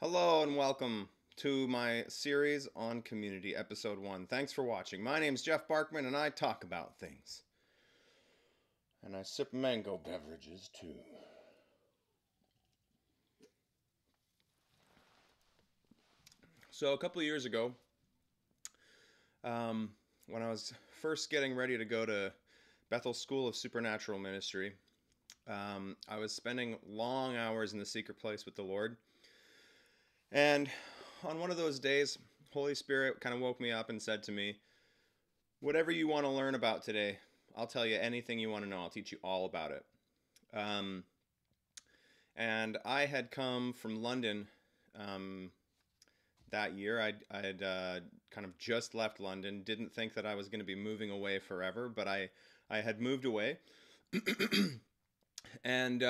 Hello and welcome to my series on community, episode 1. Thanks for watching. My name's Jeff Barkman and I talk about things. And I sip mango beverages too. So a couple of years ago, when I was first getting ready to go to Bethel School of Supernatural Ministry, I was spending long hours in the secret place with the Lord. And on one of those days, Holy Spirit kind of woke me up and said to me, whatever you want to learn about today, I'll tell you anything you want to know. I'll teach you all about it. And I had come from London that year. I had kind of just left London, didn't think that I was going to be moving away forever, but I had moved away. And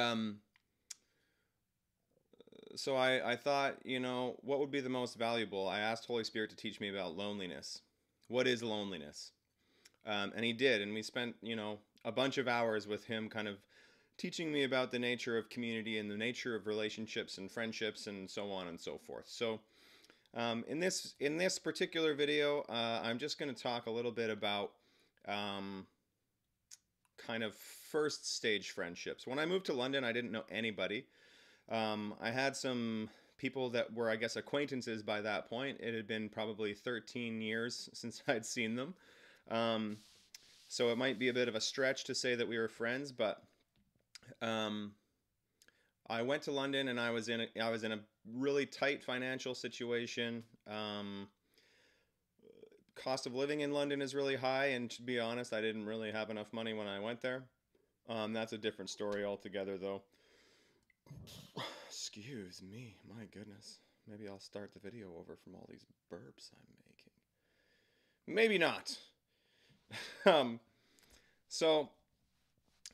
so I thought, what would be the most valuable? I asked Holy Spirit to teach me about loneliness. What is loneliness? And he did, and we spent, a bunch of hours with him kind of teaching me about the nature of community and the nature of relationships and friendships and so on and so forth. So in this particular video, I'm just going to talk a little bit about kind of first stage friendships. When I moved to London, I didn't know anybody. I had some people that were, I guess, acquaintances by that point. It had been probably 13 years since I'd seen them. So it might be a bit of a stretch to say that we were friends, but I went to London and I was in a really tight financial situation. Cost of living in London is really high, and to be honest, I didn't really have enough money when I went there. That's a different story altogether, though. Excuse me, my goodness. Maybe I'll start the video over from all these burps I'm making. Maybe not. So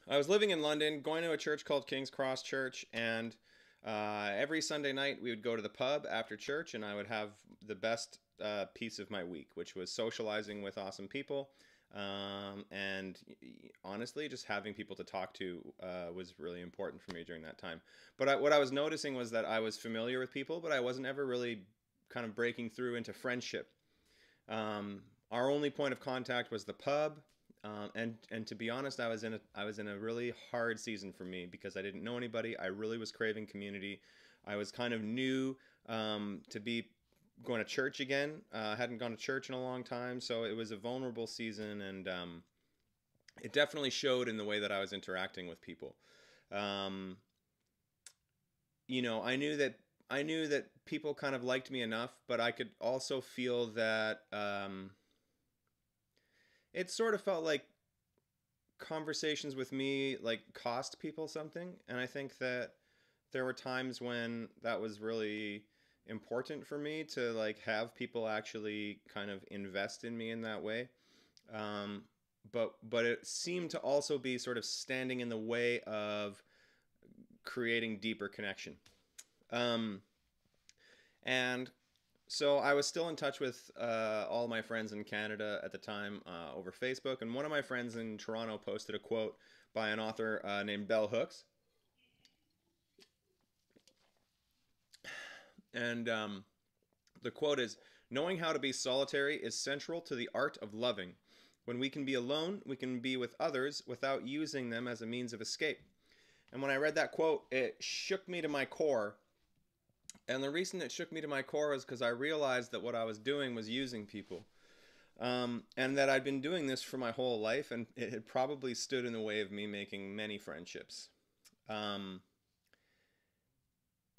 I was living in London, going to a church called King's Cross Church, and every Sunday night we would go to the pub after church, and I would have the best piece of my week, which was socializing with awesome people. And honestly, just having people to talk to was really important for me during that time. But what I was noticing was that I was familiar with people, but I wasn't ever really kind of breaking through into friendship. Our only point of contact was the pub, and to be honest, I was in a really hard season for me because I didn't know anybody. I really was craving community. I was kind of new to be going to church again. Hadn't gone to church in a long time, so it was a vulnerable season, and it definitely showed in the way that I was interacting with people. I knew that people kind of liked me enough, but I could also feel that it sort of felt like conversations with me like cost people something, and I think that there were times when that was really important for me to like have people actually kind of invest in me in that way. But it seemed to also be sort of standing in the way of creating deeper connection. And so I was still in touch with all my friends in Canada at the time over Facebook, and one of my friends in Toronto posted a quote by an author named Bell Hooks. And the quote is, "Knowing how to be solitary is central to the art of loving. When we can be alone, we can be with others without using them as a means of escape." And when I read that quote, it shook me to my core. And the reason it shook me to my core was because I realized that what I was doing was using people. And that I'd been doing this for my whole life, and it had probably stood in the way of me making many friendships.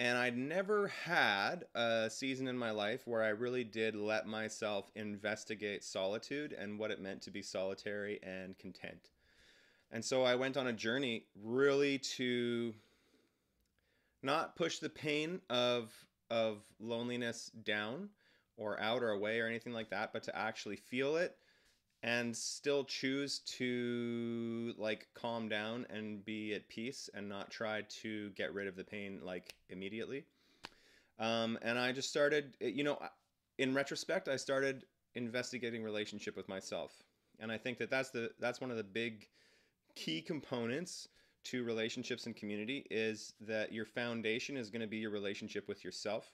And I'd never had a season in my life where I really did let myself investigate solitude and what it meant to be solitary and content. And so I went on a journey really to not push the pain of loneliness down or out or away or anything like that, but to actually feel it and still choose to like calm down and be at peace and not try to get rid of the pain like immediately. And I just started, in retrospect, I started investigating relationship with myself. And I think that that's one of the big key components to relationships and community, is that your foundation is going to be your relationship with yourself.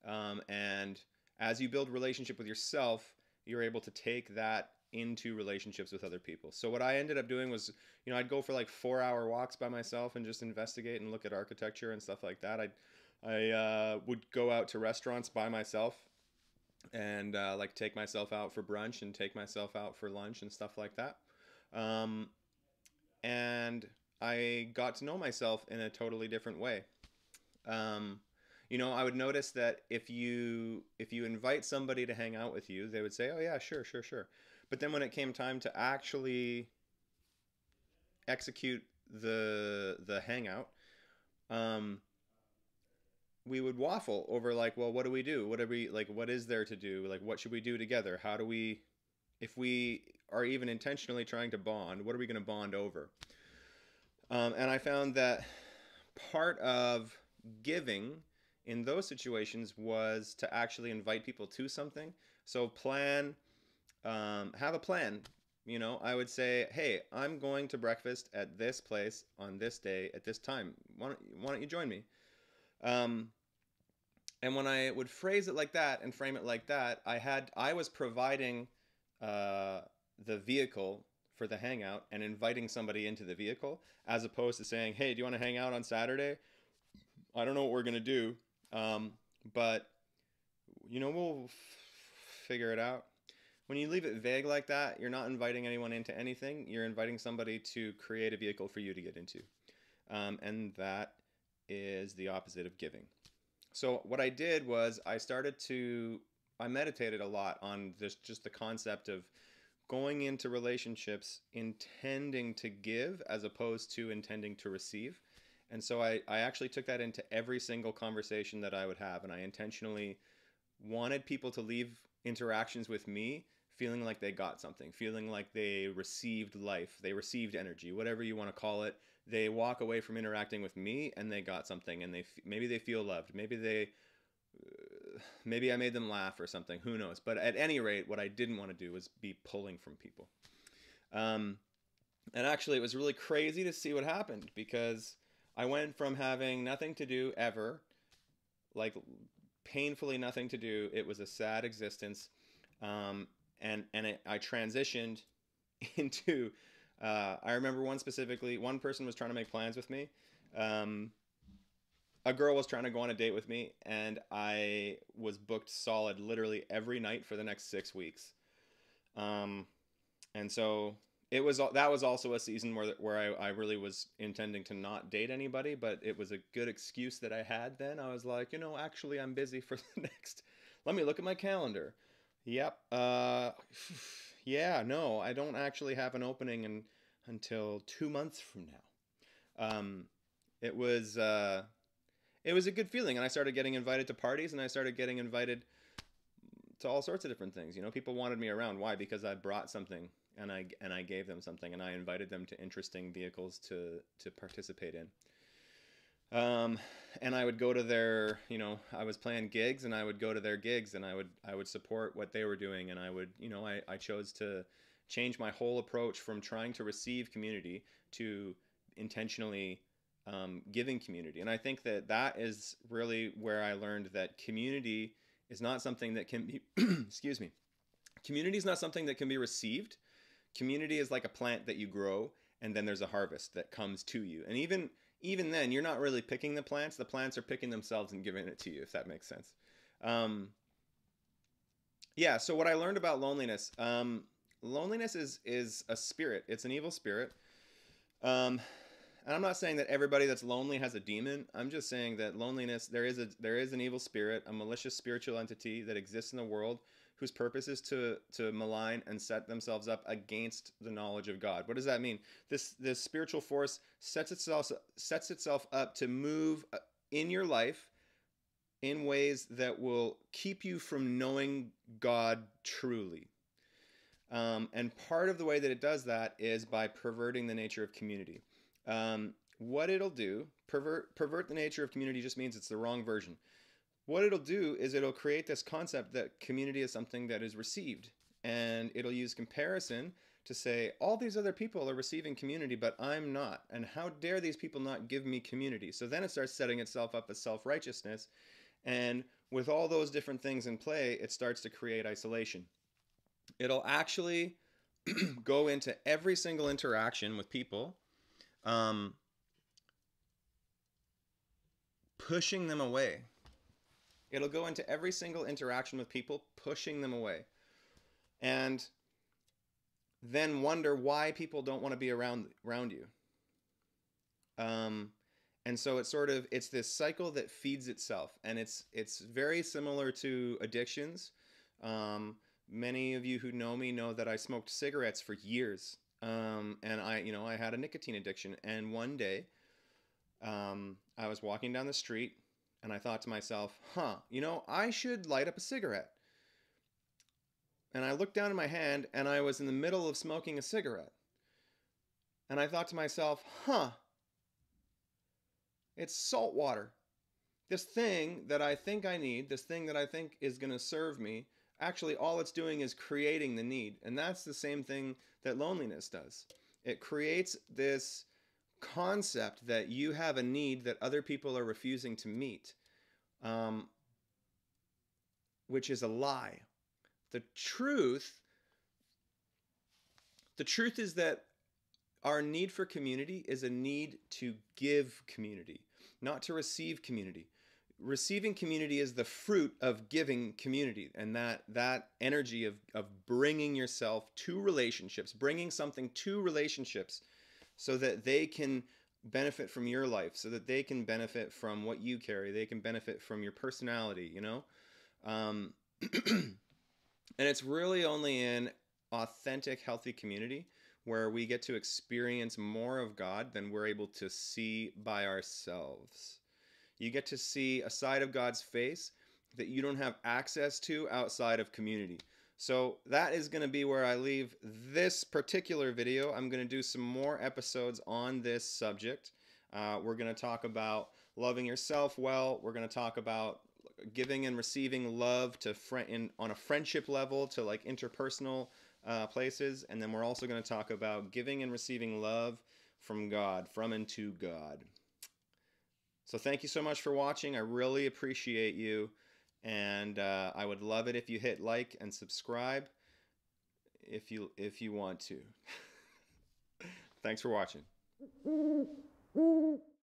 And as you build relationship with yourself, you're able to take that into relationships with other people. So what I ended up doing was, I'd go for like 4-hour walks by myself and just investigate and look at architecture and stuff like that. I would go out to restaurants by myself and like take myself out for brunch and take myself out for lunch and stuff like that. Um, and I got to know myself in a totally different way. Um, I would notice that if you invite somebody to hang out with you, they would say, "Oh yeah, sure, sure, sure." But then when it came time to actually execute the hangout, um, we would waffle over like, well, what do we do? What are we like? What is there to do? Like, what should we do together? How do we, if we are even intentionally trying to bond, what are we going to bond over? And I found that part of giving in those situations was to actually invite people to something. So have a plan. I would say, hey, I'm going to breakfast at this place on this day at this time. Why don't you join me? Um, and when I would phrase it like that and frame it like that, I was providing uh, the vehicle for the hangout and inviting somebody into the vehicle, as opposed to saying, "Hey, do you want to hang out on Saturday? I don't know what we're gonna do, um, but we'll figure it out." When you leave it vague like that, you're not inviting anyone into anything. You're inviting somebody to create a vehicle for you to get into, and that is the opposite of giving. So what I did was I meditated a lot on this, just the concept of going into relationships intending to give as opposed to intending to receive. And so I actually took that into every single conversation that I would have. And I intentionally wanted people to leave interactions with me feeling like they got something, feeling like they received life, they received energy, whatever you want to call it. They walk away from interacting with me and they got something, and maybe they feel loved, maybe I made them laugh or something, who knows. But at any rate, what I didn't want to do was be pulling from people. um, and actually it was really crazy to see what happened, because I went from having nothing to do ever, like painfully nothing to do. It was a sad existence. I transitioned into. I remember one person was trying to make plans with me. Um, a girl was trying to go on a date with me, and I was booked solid literally every night for the next 6 weeks. Um, and so that was also a season where I really was intending to not date anybody, but it was a good excuse that I had then. I was like, actually I'm busy for the next. Let me look at my calendar. Yep. Yeah, no, I don't actually have an opening until 2 months from now. It was it was a good feeling, and I started getting invited to parties, and I started getting invited to all sorts of different things. People wanted me around. Why? Because I brought something, and I gave them something, and I invited them to interesting vehicles to participate in. Um, and I would go to I was playing gigs, and I would go to their gigs, and I would support what they were doing, and I chose to change my whole approach from trying to receive community to intentionally giving community. And I think that is really where I learned that community is not something that can be, excuse me, community is not something that can be received. Community is like a plant that you grow, and then there's a harvest that comes to you. And even then, you're not really picking the plants. The plants are picking themselves and giving it to you, if that makes sense. Um, yeah. So what I learned about loneliness, loneliness is a spirit. It's an evil spirit. Um, and I'm not saying that everybody that's lonely has a demon. I'm just saying that loneliness, there is an evil spirit, a malicious spiritual entity that exists in the world, whose purpose is to malign and set themselves up against the knowledge of God. What does that mean? This spiritual force sets itself up to move in your life in ways that will keep you from knowing God truly. And part of the way that it does that is by perverting the nature of community. What it'll do, pervert the nature of community just means it's the wrong version. What it'll do is it'll create this concept that community is something that is received. And it'll use comparison to say, all these other people are receiving community, but I'm not. And how dare these people not give me community? So then it starts setting itself up as self-righteousness. And with all those different things in play, it starts to create isolation. It'll actually go into every single interaction with people, um, pushing them away. It'll go into every single interaction with people, pushing them away. And then wonder why people don't want to be around you. Um, and so it's this cycle that feeds itself, and it's very similar to addictions. Um, Many of you who know me know that I smoked cigarettes for years, and I had a nicotine addiction. And one day, I was walking down the street, and I thought to myself, I should light up a cigarette. And I looked down at my hand, and I was in the middle of smoking a cigarette. And I thought to myself, it's salt water. This thing that I think I need, this thing that I think is going to serve me, actually all it's doing is creating the need. And that's the same thing that loneliness does. It creates this concept that you have a need that other people are refusing to meet, which is a lie. The truth is that our need for community is a need to give community, not to receive community. Receiving community is the fruit of giving community, and that energy of bringing yourself to relationships, bringing something to relationships so that they can benefit from your life, so that they can benefit from what you carry, they can benefit from your personality, and it's really only in authentic, healthy community where we get to experience more of God than we're able to see by ourselves. You get to see a side of God's face that you don't have access to outside of community. So that is going to be where I leave this particular video. I'm going to do some more episodes on this subject. We're going to talk about loving yourself well. We're going to talk about giving and receiving love on a friendship level, to like interpersonal places. And then we're also going to talk about giving and receiving love from God, from and to God. So thank you so much for watching. I really appreciate you. And I would love it if you hit like and subscribe if you want to. Thanks for watching.